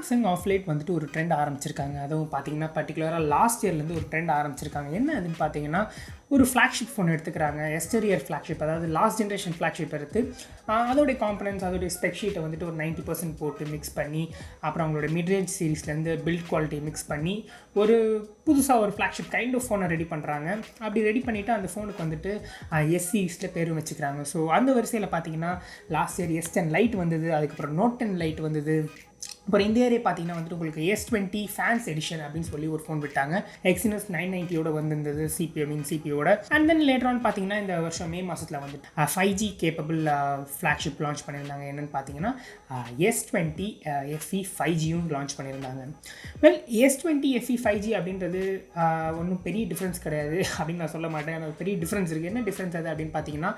Samsung of late வந்துட்டு ஒரு trend ஆரம்பிச்சிருக்காங்க. அதுவும் பார்த்தீங்கன்னா பர்டிகுலராக லாஸ்ட் இயர்லேருந்து ஒரு ட்ரெண்ட் ஆரம்பிச்சிருக்காங்க. என்ன அதுன்னு பார்த்தீங்கன்னா ஒரு ஃப்ளாக்ஷிப் ஃபோன் எடுத்துக்கிறாங்க. எஸ்டீரியர் ஃப்ளாக்ஷிப், அதாவது லாஸ்ட் ஜென்ரேஷன் ஃப்ளாக்ஷிப் எடுத்து அதோடைய காம்பனன்ட்ஸ் அதோடைய ஸ்பெக் ஷீட்டை வந்துட்டு ஒரு 90% போட்டு மிக்ஸ் பண்ணி அப்புறம் அவங்களோட மிட்ரேஞ்ச் சீரிஸ்லேருந்து பில்ட் குவாலிட்டி மிக்ஸ் பண்ணி ஒரு புதுசாக ஒரு ஃப்ளாக்ஷிப் கைண்ட் ஆஃப் ஃபோனை ரெடி பண்ணுறாங்க. அப்படி ரெடி பண்ணிவிட்டு அந்த ஃபோனுக்கு வந்துட்டு எஸ் சீரிஸில் பேரும் வச்சுக்கிறாங்க. ஸோ அந்த வரிசையில் பார்த்தீங்கன்னா லாஸ்ட் இயர் S10 லைட் வந்தது, அதுக்கப்புறம் Note 10 லைட் வந்தது. அப்புறம் இந்த இயரே பார்த்தீங்கன்னா வந்துட்டு உங்களுக்கு S20 ஃபேன்ஸ் எடிஷன் அப்படின்னு சொல்லி ஒரு ஃபோன் விட்டாங்க. Exynos 990 வந்திருந்தது சிபியோட. அண்ட் தென் லேட்டர் ஆன் பார்த்தீங்கன்னா இந்த வருஷம் மே மாதத்தில் வந்துட்டு 5G கேப்பபிள் ஃப்ளாக்ஷிப் லான்ச் பண்ணியிருந்தாங்க. என்னென்னு பார்த்தீங்கன்னா S20 FE 5Gயும் லான்ச் பண்ணியிருந்தாங்க. வெல், S20 FE 5G அப்படின்றது ஒன்றும் பெரிய டிஃப்ரென்ஸ் கிடையாது அப்படின்னு நான் சொல்ல மாட்டேன். ஆனால் பெரிய டிஃப்ரென்ஸ் இருக்குது. என்ன டிஃப்ரென்ஸ் அது அப்படின்னு பார்த்தீங்கன்னா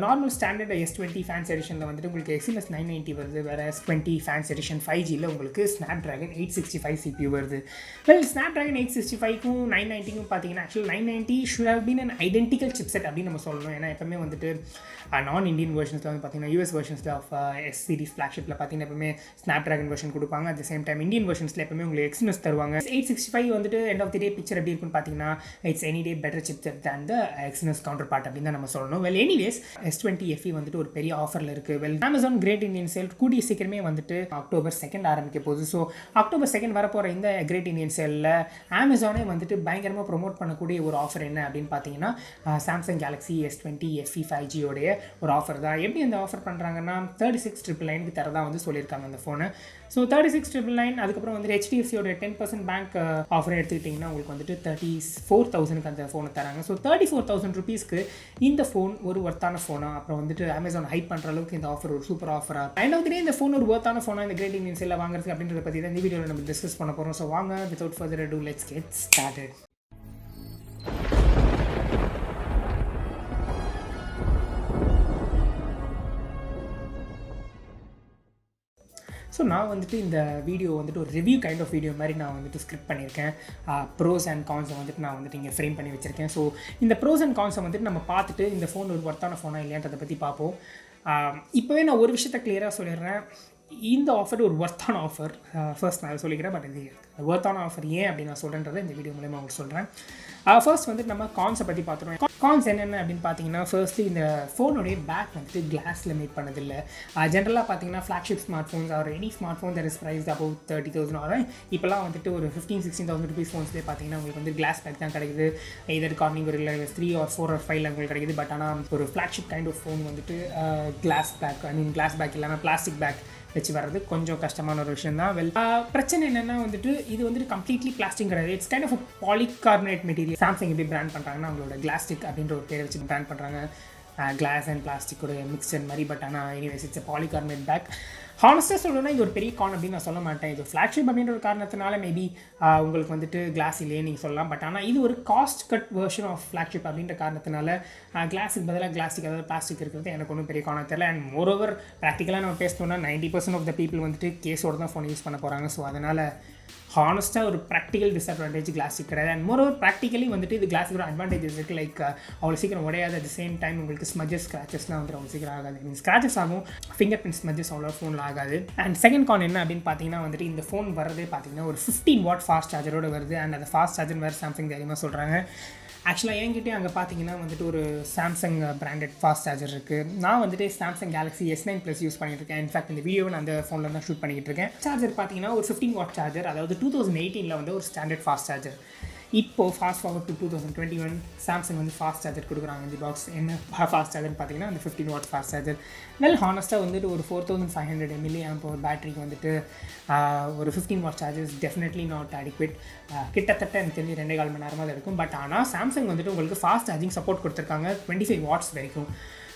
நார்மல் ஸ்டாண்டர்ட் S20 ஃபேன்ஸ் எடிஷனில் வந்துட்டு உங்களுக்கு Exynos 990 வருது. வேறு S20 ஃபேன்ஸ் எடிஷன் 5G உங்களுக்கு Snapdragon 865 CPU வருது. வெல், Snapdragon 865க்கும் 990க்கும் பார்த்தீங்கன்னா actually 990 should have been an identical chipset அப்படின்னு நம்ம சொல்லணும். ஏன்னா எப்பவுமே வந்துட்டு நான் இந்தியன் வெர்ஷன்ஸில் வந்து பார்த்தீங்கன்னா US வெர்ஷன்ஸில் ஆஃப் எஸ் சீரிஸ் ஃப்ளாக்ஷிப்பில் பார்த்தீங்கன்னா எப்பவுமே Snapdragon வெர்ஷன் கொடுப்பாங்க. At the same time Indian வெர்ஷன்ஸில் எப்பவுமே உங்களுக்கு Exynos தருவாங்க. 865 வந்துட்டு end of the day picture எப்படி இருக்குன்னு பார்த்தீங்கன்னா it's any day better chipset than the Exynos counterpart அப்படின்னு தான் நம்ம சொல்லணும். வெல், எனிவேஸ் S20 FE வந்துட்டு ஒரு பெரிய ஆஃபரில் இருக்குது. Well, Amazon great Indian sale கூடிய சீக்கிரமே வந்துட்டு October 2 ஆரம்பிக்க போகுது. ஸோ October 2 வரப்போகிற இந்த கிரேட் இந்தியன் சேலில் அமேசானே வந்துட்டு பயங்கரமாக ப்ரொமோட் பண்ணக்கூடிய ஒரு ஆஃபர் என்ன அப்படின்னு பார்த்தீங்கன்னா Samsung Galaxy S20 FE 5G உடைய ஒரு ஆஃபர் தான். எப்படி அந்த ஆஃபர் பண்ணுறாங்கன்னா 36,999 தரதான் வந்து சொல்லியிருக்காங்க அந்த ஃபோனை. ஸோ 36,999 அதுக்கப்புறம் வந்து HDFCயோட 10% பேங்க் ஆஃபரை எடுத்துக்கிட்டிங்கன்னா உங்களுக்கு வந்துட்டு 34,000 அந்த ஃபோனை தராங்க. ஸோ 34,000 ருபீஸ்க்கு இந்த ஃபோன் ஒரு ஒர்த்தான ஃபோனாக, அப்புறம் வந்துட்டு அமேசான் ஹைப் பண்ணுற அளவுக்கு இந்த ஆஃபர் ஒரு சூப்பர் ஆஃபராக. எண்ட் ஆஃப் தி டே இந்த ஃபோன் ஒரு ஒர்த்தான ஃபோனாக இந்த கிரேட் இந்தியன் சேலில் வாங்குறதுக்கு அப்படின்றத பற்றி தான் இந்த வீடியோவில் நம்ம டிஸ்கஸ் பண்ண போகிறோம். ஸோ வாங்க, without further ado, let's get started. So நான் வந்துட்டு இந்த வீடியோ வந்துட்டு ஒரு ரிவ்யூ கைண்ட் ஆஃப் வீடியோ மாதிரி நான் வந்துட்டு ஸ்கிரிப்ட் பண்ணியிருக்கேன். ப்ரோஸ் அண்ட் கான்ஸை வந்துட்டு நான் வந்துட்டு இங்கே ஃப்ரேம் பண்ணி வச்சுருக்கேன். ஸோ இந்த ப்ரோஸ் அண்ட் கான்ஸை வந்துட்டு நம்ம பார்த்துட்டு இந்த ஃபோன் ஒரு ஒர்த்தான ஃபோனாக இல்லையான்றதை பற்றி பார்ப்போம். இப்போவே நான் ஒரு விஷயத்தை கிளியராக சொல்லிடுறேன். இந்த ஆஃபர் ஒரு ஒர்த்தான ஆஃபர். ஃபர்ஸ்ட் நான் சொல்லிக்கிறேன், பட் இது ஒர்த்தான ஆஃபர் ஏன் அப்படின்னு நான் சொல்கிறேன்றதை இந்த வீடியோ மூலமாக உங்களுக்கு சொல்கிறேன். ஃபர்ஸ்ட் வந்துட்டு நம்ம கான்ஸை பற்றி பார்த்துருவோம். கான்ஸ் என்னென்ன அப்படின்னு பார்த்தீங்கன்னா ஃபர்ஸ்ட்டு இந்த ஃபோனுடைய பேக் வந்துட்டு கிளாஸில் மேக் பண்ணதில்லை. ஜென்ரலாக பார்த்தீங்கன்னா flagship smartphones are any smartphone that is price about 30,000 or இப்போலாம் வந்துட்டு ஒரு 15,000-16,000 ருபீஸ் ஃபோன்ஸ்லேயே பார்த்தீங்கன்னா உங்களுக்கு வந்து கிளாஸ் பேக் தான் கிடைக்குது. இதர் கார்னிங் ஒரு 3 or 4 or 5 உங்களுக்கு கிடைக்குது. பட் ஆனால் ஒரு ஃப்ளாக்ஷிப் கைண்ட் ஆஃப் ஃபோன் வந்துட்டு கிளாஸ் பேக், கிளாஸ் பேக் இல்லாமல் பிளாஸ்டிக் பேக் வச்சு வர்றது கொஞ்சம் கஷ்டமான ஒரு விஷயம் தான். வெல், பிரச்சனை என்னென்னா வந்துட்டு இது வந்துட்டு கம்ப்ளீட்லி பிளாஸ்டிக் கிடையாது. It's kind of polycarbonate material. Samsung எப்படி பிராண்ட் பண்ணுறாங்கன்னா அவங்களோட கிளாஸ்டிக் அப்படின்ற ஒரு பேரை வச்சு பிராண்ட் பண்ணுறாங்க. கிளாஸ் அண்ட் பிளாஸ்டிக்கோட மிக்சர் மாதிரி. பட் ஆனால் எனிவேஸ் இட்ஸ் பாலிகார்பனேட் பேக். ஹானஸ்ட்டாக சொல்லணும்னா இது ஒரு பெரிய கான் அப்படின்னு நான் சொல்ல மாட்டேன். இது ஃப்ளாக்ஷிப் அப்படின்ற ஒரு காரணத்தினால மேபி உங்களுக்கு வந்துட்டு கிளாஸ் இல்லையே நீங்கள் சொல்லலாம். பட் ஆனால் இது ஒரு cost cut version of flagship அப்படின்ற காரணத்தினால கிளாஸுக்கு பதிலாக கிளாஸ்டிக், அதாவது பிளாஸ்டிக் இருக்கிறது எனக்கு ஒன்றும் பெரிய காரணம் தெரியல. அண்ட் மோரோவர் ப்ராக்டிக்கலாக நம்ம பேசணும்னா 90% ஆஃப் த பீப்புள் வந்துட்டு கேஸோடு தான் ஃபோன் யூஸ் பண்ண போகிறாங்க. ஸோ அதனால் ஹானஸ்ட்டாக ஒரு ப்ராக்டிக்கல் டிஸ்அட்வான்டேஜ் கிளாஸிக் கிடையாது. அண்ட் மோரோவர் ப்ராக்டிக்கலி வந்துட்டு இது கிளாஸிக் அட்வான்டேஜஸ் இருக்குது. லைக் அவ்வளோ சீக்கிரம் உடையாது. அட் த சேம் டைம் உங்களுக்கு ஸ்மஜஸ், ஸ்க்ராச்சஸ்லாம் வந்துட்டு அவ்வளோ சீக்கிரம் ஆகாது. மீன் ஸ்க்ராச்சஸ் ஆகும், ஃபிங்கர் பிரிண்ட் ஸ்மஜஸ் அவ்வளோ ஃபோனில் ஆகாது. அண்ட் செகண்ட் கான் என்ன அப்படின்னு பார்த்தீங்கன்னா வந்துட்டு இந்த ஃபோன் வரதே பார்த்தீங்கன்னா ஒரு 15 watt ஃபாஸ்ட் சார்ஜரோடு வருது. அண்ட் அந்த ஃபாஸ்ட் சார்ஜர் வேறு சாம்சங் தைரியமாக சொல்கிறாங்க. ஆக்சுவலாக என்கிட்டே அங்கே பார்த்தீங்கன்னா வந்துட்டு ஒரு சாம்சங் பிராண்டட் ஃபாஸ்ட் சார்ஜர் இருக்குது. நான் வந்துட்டு சாம்சங் கேலக்ஸி S9 யூஸ் பண்ணிட்டு இருக்கேன். இன்ஃபேக்ட் இந்த வீடியோவை நான் அந்த ஃபோனில் தான் ஷூட் பண்ணிக்கிட்டு இருக்கேன். சார்ஜர் பார்த்தீங்கன்னா ஒரு 15 watt சார்ஜர், அதாவது 2018 வந்து ஒரு ஸ்டாண்டர்ட் ஃபாஸ்ட் சார்ஜர். இப்போது ஃபாஸ்ட் ஃபார்வர்ட் டு 2021 சாம்சங் வந்து ஃபாஸ்ட் சார்ஜர் கொடுக்குறாங்க. இந்த பாக்ஸ் என்ன ஃபாஸ்ட் சார்ஜர்னு பார்த்தீங்கன்னா அந்த 15 watt ஃபாஸ்ட் சார்ஜர். வெல், ஹானஸ்ட்டாக வந்துட்டு ஒரு 4500 mAh ஒரு பேட்டரிக்கு வந்துட்டு ஒரு 15 watt chargers definitely not adequate. கிட்டத்தட்ட எனக்கு தெரிஞ்சு 2.25 மணி நேரமாக இருக்கும். பட் ஆனால் சாம்சங் வந்துட்டு உங்களுக்கு ஃபாஸ்ட் சார்ஜிங் சப்போர்ட் கொடுத்துருக்காங்க 25 watts வரைக்கும்.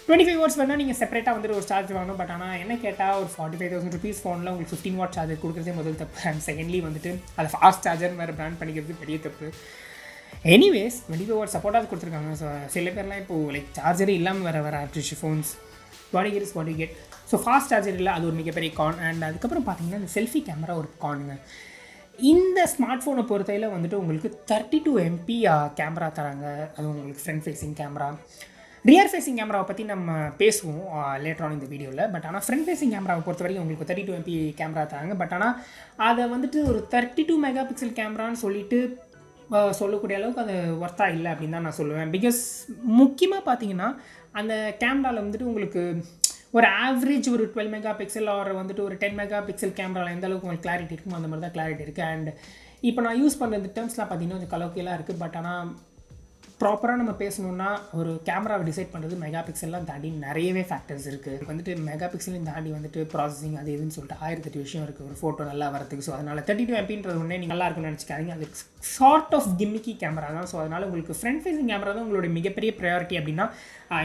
25 watts வேணால் நீங்கள் செப்பரேட்டாக வந்துட்டு ஒரு சார்ஜ் வாங்கணும். பட் ஆனால் என்ன கேட்டால் ஒரு 45,000 ருபீஸ் ஃபோனில் உங்களுக்கு 15 watt சார்ஜர் கொடுக்குறதே முதல் தப்பு. அண்ட் செகண்ட்லி வந்துட்டு அதை ஃபாஸ்ட் சார்ஜர் வேறு பிராண்ட் பண்ணிக்கிறது பெரிய தப்பு. எனிவேஸ் 25 watt சப்போர்ட்டாக கொடுத்துருக்காங்க. ஸோ சில பேர்லாம் இப்போது லைக் சார்ஜரே இல்லாமல் வர artificial phones what you get. So fast charger இல்லை, அது ஒரு மிகப்பெரிய கான். அண்ட் அதுக்கப்புறம் பார்த்தீங்கன்னா இந்த செல்ஃபி கேமரா ஒரு கானுங்க. இந்த ஸ்மார்ட் ஃபோனை பொறுத்தையில் வந்துட்டு உங்களுக்கு 32 MP கேமரா தராங்க. அது உங்களுக்கு front facing camera. Rear facing கேமராவை பற்றி நம்ம பேசுவோம் லேட்டர் ஆன் இந்த வீடியோவில். பட் ஆனால் ஃப்ரண்ட் ஃபேஸிங் கேமராவை பொறுத்த வரைக்கும் உங்களுக்கு 32 MP கேமரா தராங்க. பட் ஆனால் அதை வந்துட்டு ஒரு 32 மெகா பிக்சல் கேமரான்னு சொல்லிட்டு சொல்லக்கூடிய அளவுக்கு அது ஒர்த்தாக இல்லை அப்படின்னு தான் நான் சொல்லுவேன். பிகாஸ் முக்கியமாக பார்த்தீங்கன்னா அந்த கேமராவில் வந்துட்டு உங்களுக்கு ஒரு ஆவரேஜ் ஒரு 12 மெகா பிக்சல் ஆர் வந்துட்டு ஒரு 10 மெகா பிக்சல் கேமராவில் எந்த அளவுக்கு உங்களுக்கு கிளாரிட்டி இருக்குமோ அந்த மாதிரி தான் கிளாரிட்டி இருக்குது. அண்ட் இப்போ நான் யூஸ் பண்ணுற டேர்ம்ஸ்லாம் பார்த்தீங்கன்னா கொஞ்சம் கலோக்கியலாக இருக்குது. பட் ஆனால் ப்ராப்பராக நம்ம பேசணுன்னா ஒரு கேமராவை டிசைட் பண்ணுறது மெகா பிக்சல்லாம் தாண்டி நிறையவே ஃபேக்டர்ஸ் இருக்குது. வந்துட்டு மெகா பிக்சலையும் தாண்டி வந்துட்டு ப்ராசஸிங் அது இதுன்னு சொல்லிட்டு 1008 விஷயம் இருக்குது ஒரு ஃபோட்டோ நல்லா வரதுக்கு. ஸோ அதனால் 32 MPன்றது ஒன்றே நீங்கள் நல்லா இருக்குன்னு நினச்சிக்காதீங்க. அது ஷார்ட் ஆஃப் கிம்மிக்கி கேமரா தான். ஸோ அதனால் உங்களுக்கு ஃப்ரண்ட் ஃபேஸிங் கேமரா தான் உங்களோட மிகப்பெரிய ப்ரையாரிட்டி அப்படின்னா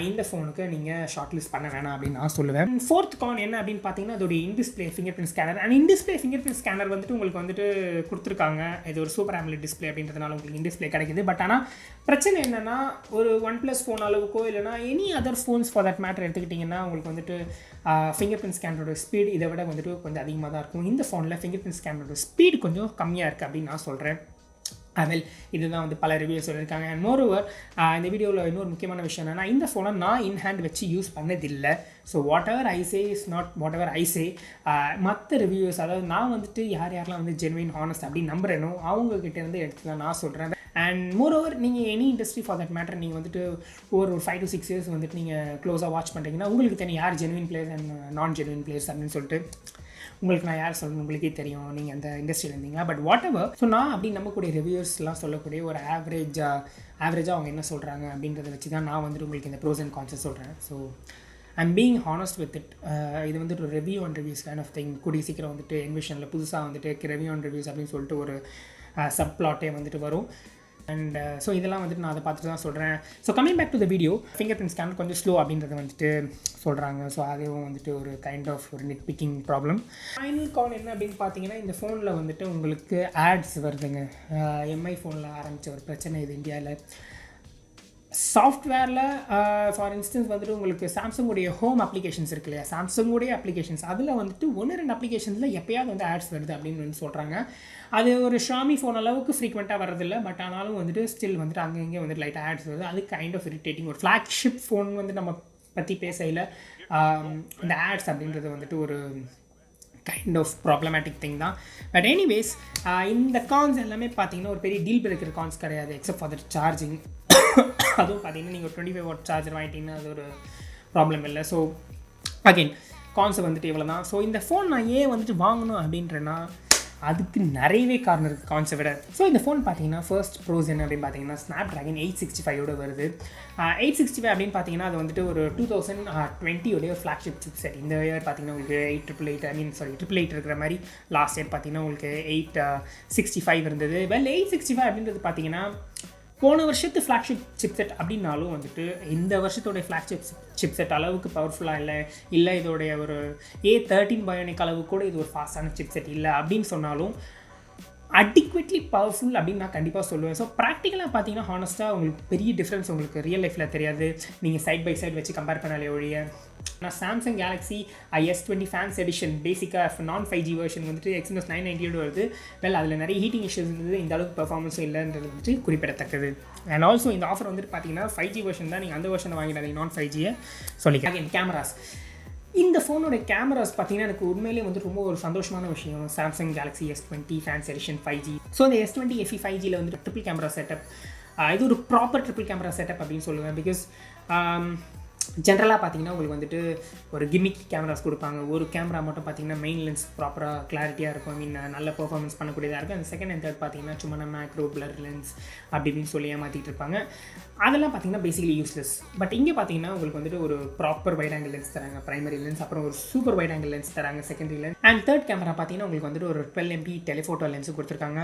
இந்த ஃபோனுக்கு நீங்கள் ஷார்ட் லிஸ்ட் பண்ண வேணாம் அப்படின்னு நான் சொல்லுவேன். ஃபோர்த் கான் என்ன அப்படின்னு பார்த்தீங்கன்னா அதோடைய in-display finger print scanner. And in-display finger print scanner வந்துட்டு உங்களுக்கு வந்துட்டு கொடுத்துருக்காங்க. இது ஒரு சூப்பர் AMOLED டிஸ்பிளே அப்படின்றதுனால உங்களுக்கு இன்டிஸ்பிளே கிடைக்குது. பட் ஆனால் பிரச்சனை என்னென்னா ஒரு OnePlus ஃபோன் அளவுக்கோ இல்லைனா any other phones for that matter எடுத்துக்கிட்டிங்கன்னா உங்களுக்கு வந்துட்டு ஃபிங்கர் பிரிண்ட் ஸ்கேனரோட ஸ்பீடு இதை விட வந்துட்டு கொஞ்சம் அதிகமாக தான் இருக்கும். இந்த ஃபோனில் ஃபிங்கர் பிரிண்ட் ஸ்கேனரோட ஸ்பீடு கொஞ்சம் கம்மியாக இருக்குது அப்படின்னு நான் சொல்கிறேன். அதில் இதுதான் வந்து பல ரிவ்யூஸ் சொல்லியிருக்காங்க. அண்ட் மோரோவர் இந்த வீடியோவில் இன்னொரு முக்கியமான விஷயம் என்னென்னா இந்த ஃபோனை நான் இன் ஹேண்ட் வச்சு யூஸ் பண்ணதில்லை. So whatever I say is not whatever I say. மற்ற ரிவ்யூஸ் அதாவது நான் வந்துட்டு யாரெல்லாம் வந்து ஜென்வின் ஹானஸ்ட் அப்படின்னு நம்புறேனோ அவங்கக்கிட்டேருந்து எடுத்து தான் நான் சொல்கிறேன். அண்ட் மோரோவர் நீங்கள் any industry for that matter நீங்கள் வந்துட்டு ஒரு 5 to 6 years வந்துட்டு நீங்கள் க்ளோஸாக வாட்ச் பண்ணுறீங்கன்னா உங்களுக்கு தெரியும் யார் ஜென்வின் பிளேயர்ஸ் அண்ட் நான் ஜென்வின் பிளேயர்ஸ் அப்படின்னு சொல்லிட்டு. உங்களுக்கு நான் யார் சொல்லணும் உங்களுக்கே தெரியும், நீங்கள் அந்த இண்டஸ்ட்ரியில் இருந்தீங்க. பட் வாட் எவர் ஸோ நான் அப்படி நம்பக்கூடிய ரிவ்யூஸ்லாம் சொல்லக்கூடிய ஒரு ஆவரேஜாக அவங்க என்ன சொல்கிறாங்க அப்படின்றத வச்சு தான் நான் வந்துட்டு உங்களுக்கு இந்த ப்ரோஸ் அண்ட் கான்ஸ் சொல்கிறேன். So I'm being honest with it. இது வந்துட்டு ஒரு review on reviews kind of thing. கூடிய சீக்கிரம் வந்துட்டு என்விஷனில் புதுசாக வந்துட்டு ரிவ்யூ ஆன் ரிவ்யூஸ் அப்படின்னு சொல்லிட்டு ஒரு சப் பிளாட்டே வந்துட்டு வரும். அண்ட் ஸோ இதெல்லாம் வந்துட்டு நான் அதை பார்த்துட்டு தான் சொல்கிறேன். So coming back to the video, fingerprint scan கொஞ்சம் ஸ்லோ அப்படின்றத வந்துட்டு சொல்கிறாங்க. ஸோ அதுவும் வந்துட்டு ஒரு கைண்ட் ஆஃப் ஒரு nitpicking problem. Final con என்ன அப்படின்னு பார்த்தீங்கன்னா இந்த ஃபோனில் வந்துட்டு உங்களுக்கு ஆட்ஸ் வருதுங்க. எம்ஐ ஃபோனில் ஆரம்பித்த ஒரு பிரச்சனை இது இந்தியாவில். சாஃப்ட்வேரில் ஃபார் இன்ஸ்டன்ஸ் வந்துட்டு உங்களுக்கு சாம்சங்குடைய ஹோம் அப்ளிகேஷன்ஸ் இருக்கு இல்லையா, சாம்சங்குடைய அப்ளிகேஷன்ஸ் அதில் வந்துட்டு 1-2 அப்ளிகேஷன்ஸில் எப்போயாவது வந்து ஆட்ஸ் வருது அப்படின்னு வந்து சொல்கிறாங்க. அது ஒரு ஷாமி ஃபோன் அளவுக்கு ஃப்ரீக்வெண்ட்டாக வரதில்லை. பட் ஆனாலும் வந்துட்டு ஸ்டில் வந்துட்டு அங்கே இங்கே வந்துட்டு லைட்டாக ஆட்ஸ் வருது. அது கைண்ட் ஆஃப் இரிட்டேட்டிங். ஒரு ஃப்ளாக்ஷிப் ஃபோன் வந்து நம்ம பற்றி பேசையில் இந்த ஆட்ஸ் அப்படின்றது வந்துட்டு ஒரு கைண்ட் ஆஃப் ப்ராப்ளமேட்டிக் திங் தான். பட் எனிவேஸ் இந்த கான்ஸ் எல்லாமே பார்த்தீங்கன்னா ஒரு பெரிய டீல் பிரேக்கர் கான்ஸ் கிடையாது எக்ஸப்ட் ஃபார் தட் சார்ஜிங். அதுவும் பார்த்தீங்கன்னா நீங்கள் ஒரு 25 watt சார்ஜர் வாங்கிட்டீங்கன்னா அது ஒரு ப்ராப்ளம் இல்லை. ஸோ அகெயின் கான்ஸ் வந்துட்டு இவ்வளோ தான். ஸோ இந்த ஃபோன் நான் ஏன் வந்துட்டு வாங்கணும் அப்படின்றேன்னா அதுக்கு நிறையவே காரணம் இருக்குது கான்ஸை விட. ஸோ இந்த ஃபோன் பார்த்தீங்கன்னா ஃபர்ஸ்ட் ப்ரோஸ் என்ன அப்படின்னு பார்த்தீங்கன்னா Snapdragon 865 வருது. 865 அப்படின்னு பார்த்தீங்கன்னா அது வந்துட்டு ஒரு 2020 ஒரு ஃப்ளாக்ஷிப் சிப் செட். இந்த இயர் பார்த்தீங்கன்னா உங்களுக்கு 888 இருக்கிற மாதிரி லாஸ்ட் இயர் பார்த்தீங்கன்னா உங்களுக்கு 865 இருந்தது. 865 அப்படின்றது பார்த்தீங்கன்னா போன வருஷத்து ஃப்ளாக்ஷிப் சிப்செட் அப்படின்னாலும் வந்துட்டு இந்த வருஷத்தோடைய ஃப்ளாக்ஷிப் சிப்செட் அளவுக்கு பவர்ஃபுல்லாக இல்லை இதோடைய ஒரு A13 பயோனிக் அளவு கூட இது ஒரு ஃபாஸ்டான சிப்செட் இல்லை அப்படின்னு சொன்னாலும் அடிக்வெட்லி பவர்ஃபுல் அப்படின்னு நான் கண்டிப்பாக சொல்லுவேன். ஸோ ப்ராக்டிக்கலாக பார்த்தீங்கன்னா ஹானஸ்ட்டாக உங்களுக்கு பெரிய டிஃப்ரென்ஸ் உங்களுக்கு ரியல் லைஃப்பில் தெரியாது. நீங்கள் சைட் பை சைட் வச்சு கம்பேர் பண்ணாலே ஒழிய. நான் Samsung Galaxy S20 fans edition பேசிக்காக நான் 5G வெர்ஷன் வந்துட்டு Exynos 998 வருது. அதில் நிறைய ஹீட்டிங் இஷ்யூஸ் இருந்தது. இந்த அளவுக்கு பெர்ஃபார்மன்ஸும் இல்லைன்றது வந்துட்டு குறிப்பிடத்தக்கது. அண்ட் ஆல்சோ இந்த ஆஃபர் வந்துட்டு பார்த்தீங்கன்னா 5G வெர்ஷன் தான். நீங்கள் அந்த வெர்ஷனை வாங்கிடாதீங்க, நான் 5G சொல்லிக்கிறேன். கேமராஸ் இந்த ஃபோனோட கேமராஸ் பார்த்தீங்கன்னா எனக்கு உண்மையிலே வந்து ரொம்ப ஒரு சந்தோஷமான விஷயம். Samsung Galaxy S20 fans edition 5G. So இந்த S20 FE 5Gயில் வந்துட்டு ட்ரிபிள் கேமரா செட்டப். இது ஒரு ப்ராப்பர் ட்ரிபிள் கேமரா செட்டப் அப்படின்னு சொல்லுவேன். பிகாஸ் ஜென்ரலாக பார்த்தீங்கன்னா உங்களுக்கு வந்துட்டு ஒரு கிமிக் கேமராஸ் கொடுப்பாங்க. ஒரு கேமரா மட்டும் பார்த்தீங்கன்னா மெயின் லென்ஸ் ப்ராப்பராக கிளாரிட்டியாக இருக்கும், நல்ல பெர்ஃபார்மன்ஸ் பண்ணக்கூடியதாக இருக்கும். அந்த செகண்ட் அண்ட் தேர்ட் பார்த்தீங்கன்னா சும்மா மேக்ரோ பிளர் லென்ஸ் அப்படி இப்படின்னு சொல்லி ஏமாற்றிட்டு இருப்பாங்க. அதெல்லாம் பார்த்தீங்கன்னா பேசிக்கலி யூஸ்லெஸ். பட் இங்கே பார்த்தீங்கன்னா உங்களுக்கு வந்துட்டு ஒரு ப்ராப்பர் வைட் ஆங்கிள் லென்ஸ் தராங்க, பிரைமரி லென்ஸ், அப்புறம் ஒரு சூப்பர் வைட் ஆங்கிள் லென்ஸ் தராங்க secondary lens. And third camera பார்த்தீங்கன்னா உங்களுக்கு வந்துட்டு ஒரு 12 MP டெலிஃபோட்டோ லென்ஸு கொடுத்துருக்காங்க.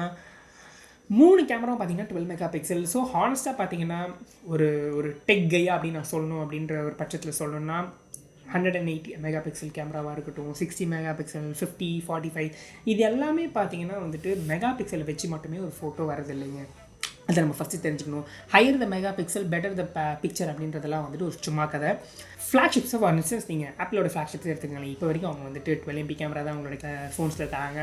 3 கேமரா பார்த்தீங்கன்னா 12 மெகா பிக்சல். ஸோ ஹானஸ்ட்டாக பார்த்தீங்கன்னா ஒரு டெக் கையா அப்படின்னு நான் சொல்லணும் அப்படின்ற ஒரு பட்சத்தில் சொல்லணும்னா 180 மெகா பிக்சல் கேமராவாக இருக்கட்டும், 60 மெகா பிக்சல், 50, 45 இது எல்லாமே பார்த்தீங்கன்னா வந்துட்டு மெகா பிக்சலை வச்சு மட்டுமே ஒரு ஃபோட்டோ வரது இல்லைங்க. அதை நம்ம ஃபஸ்ட்டு தெரிஞ்சுக்கணும். Higher the mega pixel better the picture அப்படின்றதெல்லாம் வந்துட்டு ஒரு சும்மா கதை. ஃப்ளாக்ஷிப்ஸை ஃபார் இன்ஸ்டன்ஸ் நீங்கள் ஆப்பிளோட ஃப்ளாக்ஷிப்ஸ் எடுத்துக்கங்களேன். இப்போ வரைக்கும் அவங்க வந்துட்டு 12 MP கேமரா தான் அவங்களோட ஃபோன்ஸில் தராங்க.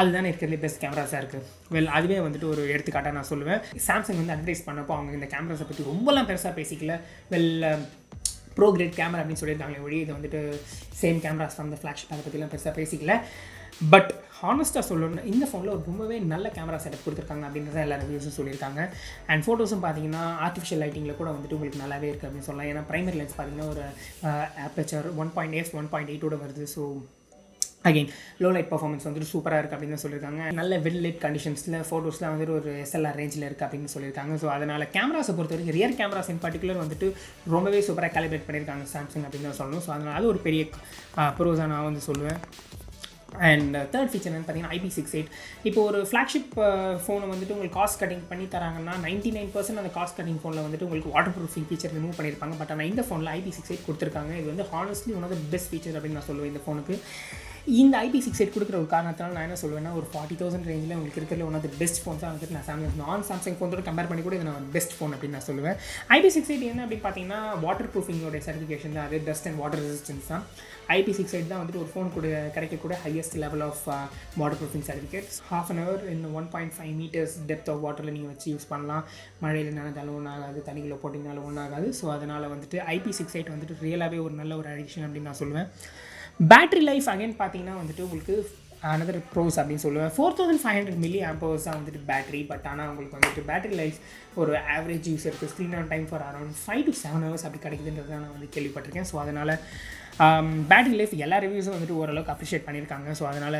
அதுதானே இருக்கிறதுலே பெஸ்ட் கேமராஸாக இருக்குது. வெல் அதுவே வந்துட்டு ஒரு எடுத்துக்காட்டாக நான் சொல்லுவேன். சாம்சங் வந்து அட்வர்டைஸ் பண்ணப்போ அவங்க இந்த கேமராஸை பற்றி ரொம்பலாம் பெருசாக பேசிக்கல. வெல் ப்ரோ கிரேட் கேமரா அப்படின்னு சொல்லியிருக்காங்களே ஒழி, இது வந்துட்டு same cameras from the flagship அதை பற்றிலாம் பெருசாக பேசிக்கல. பட் ஹானஸ்ட்டாக சொல்லணும், இந்த ஃபோனில் ஒரு ரொம்பவே நல்ல கேமரா செட்டப் கொடுத்துருக்காங்க அப்படின்றத எல்லா ரிவ்யூஸும் சொல்லியிருக்காங்க. அண்ட் ஃபோட்டோஸும் பார்த்தீங்கன்னா ஆர்டிஃபிஷியல் லைட்டிங்கில் கூட வந்துட்டு உங்களுக்கு நல்லாவே இருக்குது அப்படின்னு சொல்லலாம். ஏன்னா ப்ரைமரி லென்ஸ் பார்த்தீங்கன்னா ஒரு ஆப்பர்ச்சர் 1.8 வருது. So again low light performance வந்துட்டு சூப்பராக இருக்குது அப்படின்னு சொல்லியிருக்காங்க. நல்ல வெல் லைட் கண்டிஷன்ஸில் ஃபோட்டோஸ்லாம் வந்துட்டு ஒரு SLR ரேஞ்சில் இருக்குது அப்படின்னு சொல்லியிருக்காங்க. ஸோ அதனால் கேமராஸை பொறுத்த வரைக்கும் ரியர் கேமராஸ் இன் பர்டிகுலர் வந்துட்டு ரொம்பவே சூப்பராக கேலிப்ரேட் பண்ணியிருக்காங்க சாம்சங் அப்படின்னு தான் சொல்லணும். ஸோ அதனால் அது ஒரு பெரிய ப்ரோஸாக நான் வந்து சொல்லுவேன். அண்ட் தேர்ட் ஃபீச்சர் என்னென்னு பார்த்தீங்கன்னா IP68. இப்போ ஒரு ஃப்ளாக்ஷிப் ஃபோனை வந்துட்டு உங்களுக்கு காஸ்ட் கட்டிங் பண்ணி தராங்கன்னா 99% அந்த காஸ்ட் கட்டிங் ஃபோனில் வந்துட்டு உங்களுக்கு வாட்டர் ப்ரூஃபிங் ஃபீச்சர் ரிமூவ் பண்ணியிருப்பாங்க. பட் ஆனால் இந்த ஃபோனில் IP68 கொடுத்துருக்காங்க. இது வந்து honestly one of the best feature அப்படின்னு நான் சொல்லுவேன் இந்த ஃபோனுக்கு. இந்த IP68 கொடுக்குற ஒரு காரணத்தினால நான் என்ன சொல்லுவேன்னா, ஒரு 40,000 ரேஞ்சில் உங்களுக்கு இருக்கிறதுல ஒன் ஆஃப் த பெஸ்ட் ஃபோன்ஸாக வந்துட்டு நான் சாம்சங் ஃபோனோட கம்பேர் பண்ணி கூட இதை நான் பெஸ்ட் ஃபோன் அப்படின்னு நான் சொல்லுவேன். IP68 என்ன அப்படின்னு பார்த்தீங்கன்னா வாட்டர் ப்ரூஃபிங்கோட சர்டிஃபிகேஷன் தான். அது டஸ்ட் அண்ட் வாட்டர் ரெசிஸ்டன்ஸ் தான். IP68 தான் வந்துட்டு ஒரு ஃபோன் கூட கிடைக்கக்கூடிய highest level of waterproofing certificates. 1/2 hour in 1.5 meters depth of வாட்டரில் நீங்கள் வச்சு யூஸ் பண்ணலாம். மழையில் நனைஞ்சாலும் ஒன்றும் ஆகாது, தண்ணிக்குள்ளே போட்டிங்கனாலும் ஒன்றும் ஆகாது. ஸோ அதனால் வந்துட்டு IP68 வந்துட்டு ரியலாகவே ஒரு நல்ல ஒரு அடிக்ஷன் அப்படின்னு நான் சொல்லுவேன். பேட்டரி லைஃப் அகைன் பார்த்தீங்கன்னா வந்துட்டு உங்களுக்கு அனதர் ப்ரோஸ் அப்படின்னு சொல்லுவேன். 4500 mAh தான் வந்துட்டு பேட்டரி. பட் ஆனால் உங்களுக்கு வந்துட்டு பேட்டரி லைஃப் ஒரு ஆவரேஜ் யூஸருக்கு screen on time for around 5 to 7 hours அப்படி கிடைக்குதுன்றது தான் நான் வந்து கேள்விப்பட்டிருக்கேன். ஸோ அதனால் பேட்டரி லைஃப் எல்லா ரிவ்யூஸும் வந்துட்டு ஓரளவுக்கு அப்ரிஷியேட் பண்ணியிருக்காங்க. ஸோ அதனால்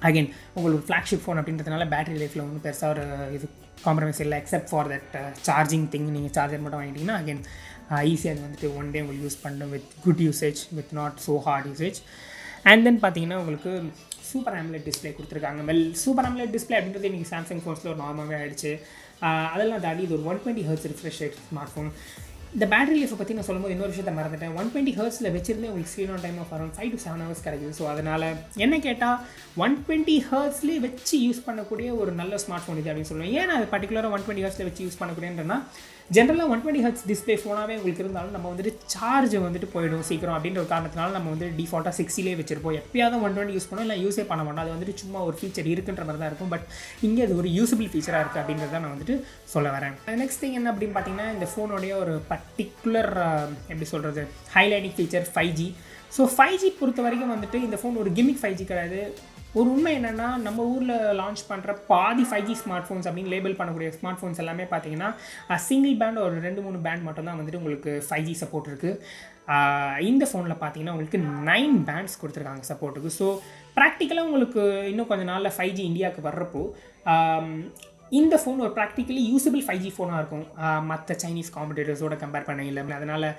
அகைன் உங்களுக்கு ஃப்ளாக்ஷிப் ஃபோன் அப்படின்றதுனால பேட்டரி லைஃப்பில் வந்து பெருசாக ஒரு இது காம்ப்ரமைஸ் இல்லை. Except for that charging thing. நீங்கள் சார்ஜர் மட்டும் வாங்கிட்டீங்கன்னா அகைன் ஈஸியாக அது வந்துட்டு ஒன் டே உங்களுக்கு யூஸ் பண்ணணும் with good usage, with not so hard usage. And then பார்த்தீங்கன்னா உங்களுக்கு சூப்பர் AMOLED டிஸ்பிளே கொடுத்துருக்காங்க. வெல் சூப்பர் AMOLED டிஸ்பிளே அப்படின்றது இன்றைக்கி சாம்சங் ஃபோன்ஸில் ஒரு நார்மலாகவே ஆகிடுச்சு. அதெல்லாம் தாண்டி இது ஒரு 120 Hz refresh rate smart phone. இந்த பேட்டரி லைஃப்பை பற்றி நான் சொல்லும்போது இன்னொரு விஷயத்தை மறந்துட்டேன். 120 Hzல வச்சிருந்தே உங்களுக்கு screen on time of around 5 to 7 hours கிடைக்குது. ஸோ அதனால் என்ன கேட்டால் 120 Hzலேயே வச்சு யூஸ் பண்ணக்கூடிய ஒரு நல்ல ஸ்மார்ட் ஃபோன் இது அப்படின்னு சொல்லுவேன். ஏன் அது பர்டிகுலராக 120 Hzல வச்சு யூஸ் பண்ணக்கூடியன்றனா, ஜென்ரலாக 120 Hz டிஸ்பிளே ஃபோனாகவே உங்களுக்கு இருந்தாலும் நம்ம வந்துட்டு சார்ஜ் வந்துட்டு போயிடும் சீக்கிரம் அப்படின்ற ஒரு காரணத்தினால நம்ம வந்து டிஃபால்ட்டாக 60லே வச்சிருப்போம். எப்பயாவது 120 யூஸ் பண்ணோம், இல்லை யூஸே பண்ண மாட்டோம். அது வந்துட்டு சும்மா ஒரு ஃபீச்சர் இருக்குன்ற மாதிரி தான் இருக்கும். பட் இங்கே அது ஒரு யூஸபிள் ஃபீச்சராக இருக்குது அப்படின்றத நான் வந்துட்டு சொல்ல வரேன். நெக்ஸ்ட் திங் என்ன அப்படின்னு பார்த்தீங்கன்னா, இந்த ஃபோனுடைய ஒரு பர்டிகுலர் எப்படி சொல்கிறது highlighting feature 5G. So 5G பொறுத்த வரைக்கும் வந்துட்டு இந்த ஃபோன் ஒரு கிமிக் 5G கிடையாது. ஒரு உண்மை என்னென்னா, நம்ம ஊரில் லான்ச் பண்ணுற பாதி 5G ஸ்மார்ட் ஃபோன்ஸ் அப்படின்னு லேபிள் பண்ணக்கூடிய ஸ்மார்ட் ஃபோன்ஸ் எல்லாமே பார்த்தீங்கன்னா சிங்கிள் பேண்ட் ஒரு 2-3 பேண்ட் மட்டும் தான் வந்துட்டு உங்களுக்கு 5G சப்போர்ட் இருக்குது. இந்த ஃபோனில் பார்த்தீங்கன்னா உங்களுக்கு 9 பேண்ட்ஸ் கொடுத்துருக்காங்க சப்போர்ட்டுக்கு. ஸோ ப்ராக்டிக்கலாக உங்களுக்கு இன்னும் கொஞ்சம் நாளில் 5G இந்தியாவுக்கு வர்றப்போ இந்த ஃபோன் ஒரு ப்ராக்டிக்கலி யூஸபிள் 5G ஃபோனாக இருக்கும் மற்ற சைனீஸ் காம்படிட்டர்ஸோட கம்பேர் பண்ண இல்லை. அதனால்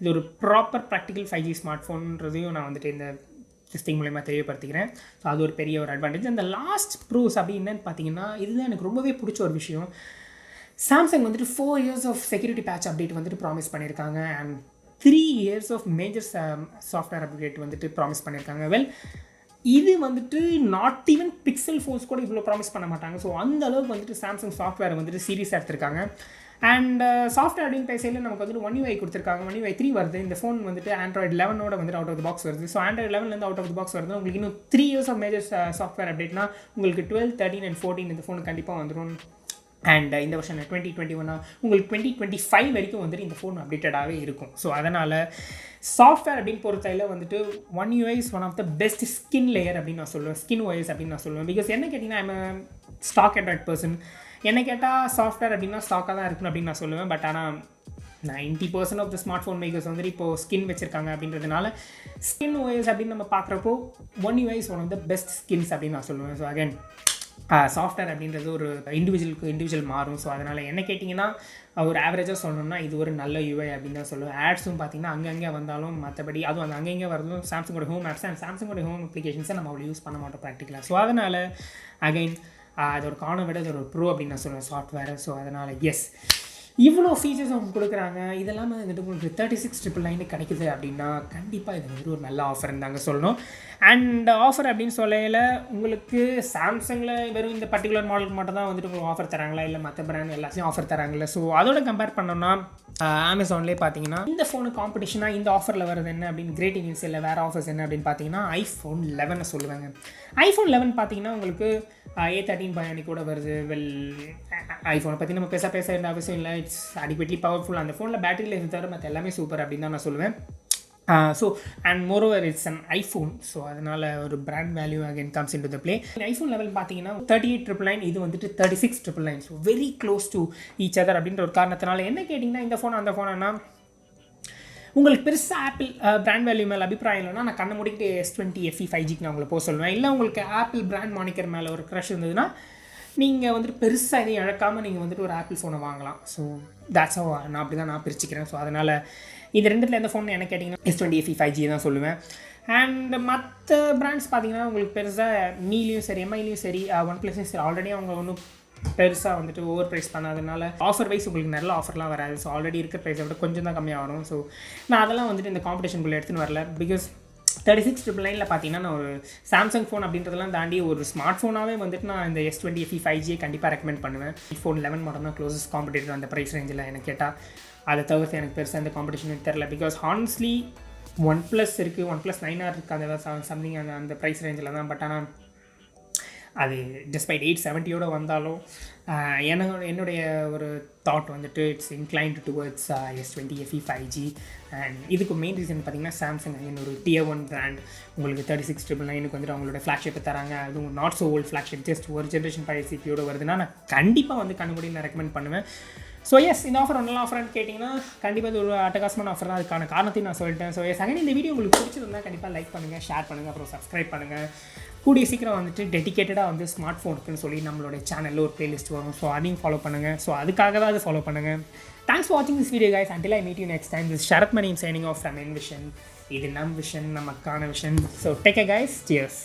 இது ஒரு ப்ராப்பர் ப்ராக்டிக்கல் 5G ஸ்மார்ட் ஃபோன்றதையும் நான் வந்துட்டு இந்த டெஸ்டிங் மூலமாக தெரியப்படுத்திக்கிறேன். ஸோ அது ஒரு பெரிய ஒரு அட்வான்டேஜ். அந்த லாஸ்ட் ப்ரோஸ் அப்படி என்னன்னு பார்த்தீங்கன்னா, இதுதான் எனக்கு ரொம்பவே பிடிச்ச ஒரு விஷயம். சாம்சங் வந்துட்டு 4 years of security patch update வந்துட்டு ப்ராமிஸ் பண்ணியிருக்காங்க. And 3 years of major software update வந்துட்டு ப்ராமிஸ் பண்ணியிருக்காங்க. வெல் இது வந்துட்டு நாட் ஈவன் பிக்சல் ஃபோன்ஸ் கூட இவ்வளோ ப்ராமிஸ் பண்ண மாட்டாங்க. ஸோ அந்த அளவுக்கு வந்துட்டு சாம்சங் சாஃப்ட்வேர் வந்துட்டு சீரியஸாக எடுத்திருக்காங்க. அண்ட் சாஃப்ட்வேர் அப்படின்னு பேசையில் நமக்கு வந்துட்டு One UI கொடுத்துருக்காங்க. One UI 3 வருது. இந்த ஃபோன் வந்துட்டு Android 11 வந்துட்டு அவுட் ஆஃப் த பாக்ஸ் வருது. So Android 11 out of the box வருது. உங்களுக்கு இன்னும் 3 years ஆஃப் மேஜர் சாஃப்ட்வேர் அப்டேட்னா உங்களுக்கு 12, 13 and 14 இந்த ஃபோனுக்கு கண்டிப்பாக வந்துடும். அண்ட் இந்த வருஷம் 2021 உங்களுக்கு 2025 வரைக்கும் வந்துட்டு இந்த ஃபோன் அப்டேட்டடாகவே இருக்கும். ஸோ அதனால் சாஃப்ட்வேர் அப்படின்னு பொறுத்தவரையில் வந்துட்டு One UI is one of the best skin layer அப்படின்னு நான் சொல்லுவேன். ஸ்கின் OS அப்படின்னு நான் சொல்லுவேன். பிகாஸ் என்ன கேட்டிங்கன்னா, ஐம் ஸ்டாக் Android பர்சன். என்ன கேட்டால் சாஃப்ட்வேர் அப்படின்னா ஸ்டாக்காக தான் இருக்கணும் அப்படின்னு நான் சொல்லுவேன். பட் ஆனால் 90% of the smartphone makers வந்துட்டு இப்போது ஸ்கின் வச்சுருக்காங்க அப்படின்றதுனால ஸ்கின் OS அப்படின்னு நம்ம பார்க்குறப்போ One UI is one of the best skins அப்படின்னு நான் சொல்லுவேன். ஸோ அகைன் சாஃப்ட்வேர் அப்படின்றது ஒரு இண்டிவிஜுவல் மாறும். ஸோ அதனால் என்ன கேட்டிங்கன்னா, ஒரு ஆவரேஜாக சொல்லணும்னா இது ஒரு நல்ல UI அப்படின்னு தான் சொல்லுவேன். ஆட்ஸும் பார்த்திங்கன்னா அங்கங்கே வந்தாலும் மற்றபடி அதுவும் அந்த அங்கங்கே வரதும் சாம்சங்கோட ஹோம் ஆப்ஸ் அண்ட் சாம்சங்கோட ஹோம் அப்ளிகேஷன்ஸை நம்ம அவ்வளோ யூஸ் பண்ண மாட்டோம் ப்ராக்டிக்கலாக. ஸோ அதனால் அகைன் அது ஒரு கானை விட அது ஒரு ப்ரோ அப்படின்னு நான் சொல்லுவேன் சாஃப்ட்வேர். ஸோ அதனால் எஸ் இவ்வளோ ஃபீச்சர்ஸ் அவங்க கொடுக்குறாங்க. இதெல்லாமே வந்துட்டு உங்களுக்கு 36,999 கிடைக்குது அப்படின்னா கண்டிப்பாக இது வந்துட்டு ஒரு நல்ல ஆஃபர்னு தாங்க சொல்லணும். அண்ட் ஆஃபர் அப்படின்னு சொல்லையில் உங்களுக்கு சாம்சங்கில் வெறும் இந்த பர்டிகுலர் மாடலுக்கு மட்டும் தான் வந்துட்டு உங்களுக்கு ஆஃபர் தராங்களா, இல்லை மற்ற பிராண்ட் எல்லாத்தையும் ஆஃபர் தராங்களா? ஸோ அதோட கம்பேர் பண்ணோம்னா அமேசான்லேயே பார்த்தீங்கன்னா இந்த ஃபோனு காம்படிஷனாக இந்த ஆஃபரில் வருது என்ன அப்படின்னு கிரேட் நியூஸ் இல்லை வேறு ஆஃபர்ஸ் என்ன அப்படின்னு பார்த்தீங்கன்னா ஐஃபோன் 11 சொல்லுவாங்க. ஐஃபோன் 11 பார்த்தீங்கன்னா உங்களுக்கு A13 Bionic கூட வருது. ஐஃபோனை பற்றி நம்ம பேச வேண்டிய அவசியம் இல்லை. It's அடிக்வேட்லி powerful. அந்த ஃபோனில் பேட்டரி லைஃப் தவிர மற்ற எல்லாமே சூப்பர் அப்படின்னு தான் நான் சொல்லுவேன். So and moreover it's an iPhone. So அதனால் ஒரு brand value again comes in to the play. IPhone level பார்த்தீங்கன்னா 38,999, இது வந்துட்டு 36,999. So very close to each other அப்படின்ற ஒரு காரணத்தினால என்ன கேட்டிங்கன்னா இந்த ஃபோன் அந்த ஃபோனா உங்களுக்கு பெருசாக ஆப்பிள் பிராண்ட் வேல்யூ மேலே அபிப்பிராயம் இல்லைன்னா நான் கண்ணை முடிக்கிட்டு S20 FE 5Gக்கு நான் உங்களை போக சொல்லுவேன். இல்லை உங்களுக்கு ஆப்பிள் பிராண்ட் மானிக்கர் மேலே ஒரு க்ரஷ் இருந்ததுன்னா நீங்கள் வந்துட்டு பெருசாக எதையும் இழக்காமல் நீங்கள் வந்துட்டு ஒரு ஆப்பிள் ஃபோனை வாங்கலாம். ஸோ தேட்ஸ் ஹவ் நான் அப்படி தான் நான் பிரிச்சுக்கிறேன். ஸோ அதனால் இது ரெண்டுத்தில் எந்த ஃபோன் என்ன கேட்டிங்கன்னா S20 FE 5G தான் சொல்லுவேன். அண்ட் மற்ற பிராண்ட்ஸ் பார்த்தீங்கன்னா உங்களுக்கு பெருசாக மீலையும் சரி எம்ஐலையும் சரி OnePlusலையும் சரி ஆல்ரெடி அவங்க ஒன்றும் பெருசாக வந்துட்டு ஓவர் ப்ரைஸ் பண்ணாதனால ஆஃபர் வைஸ் உங்களுக்கு நல்ல ஆஃபர்லாம் வராது. ஸோ ஆல்ரெடி இருக்கிற ப்ரைஸை விட கொஞ்சம் தான் கம்மியாக வரும். ஸோ நான் அதெல்லாம் வந்துட்டு இந்த காம்படிஷனுக்குள்ளே எடுத்துன்னு வரல. பிகாஸ் 36,999 பார்த்தீங்கன்னா நான் ஒரு சாம்சங் ஃபோன் அப்படின்றதெல்லாம் தாண்டி ஒரு ஸ்மார்ட் ஃபோனாகவே வந்துட்டு நான் இந்த S20 FE 5G கண்டிப்பாக ரெக்கமெண்ட் பண்ணுவேன். ஃபோன் 11 மட்டும் தான் க்ளோசஸ்ட் காம்படிட்டர் அந்த ப்ரைஸ் ரேஞ்சில் எனக்கு கேட்டால். அதை தவிர்த்து எனக்கு பெருசாக இந்த காம்படிஷன் தெரில. பிகாஸ் ஹான்ஸ்லி OnePlus இருக்குது, OnePlus 9R இருக்குது, அந்த சம்திங் அந்த ப்ரைஸ் ரேஞ்சில் தான். பட் ஆனால் அது டெஸ்பைட் 870 வந்தாலும் என்னுடைய ஒரு தாட் வந்துட்டு it's inclined towards S20 FE 5G. And இதுக்கு மெயின் ரீசன் பார்த்திங்கன்னா சாம்சங் அங்கே ஒரு Tier 1 பிராண்ட் உங்களுக்கு 36,999 வந்துட்டு அவங்களோட ஃப்ளாக்ஷிப்பை தராங்க. அதுவும் not so volt flagship, just ஒரு ஜென்ரேஷன் பழைய சிபியோட வருதுன்னா நான் கண்டிப்பாக வந்து கண்ணுமுடி நான் ரெக்கமெண்ட் பண்ணுவேன். ஸோ எஸ் இந்த ஆஃபர் நல்ல ஆஃபர்னு கேட்டிங்கன்னா கண்டிப்பாக இது ஒரு அட்டகாசமான ஆஃபர் தான். அதுக்கான காரணத்தையும் நான் சொல்லிட்டேன். ஸோ எஸ் அங்கே இந்த வீடியோ உங்களுக்கு பிடிச்சிருந்தால் கண்டிப்பாக லைக் பண்ணுங்கள், ஷேர் பண்ணுங்கள், அப்புறம் சப்ஸ்கிரைப் பண்ணுங்கள். கூடிய சீக்கிரம் வந்துட்டு டெடிக்கேட்டடாக வந்து ஸ்மார்ட் ஃபோனுக்குன்னு சொல்லி நம்மளோட சேனலில் ஒரு பிளேலிஸ்ட் வரும். ஸோ அதையும் ஃபாலோ பண்ணுங்கள். ஸோ அதுக்காக தான் அது ஃபாலோ பண்ணுங்கள். தேங்க்ஸ் ஃபார் வாட்சிங் this video guys. Until I meet you next time. This Sharath Mani signing off from என் விஷன். இது நம் விஷன், நமக்கான vision. So take care guys. Cheers.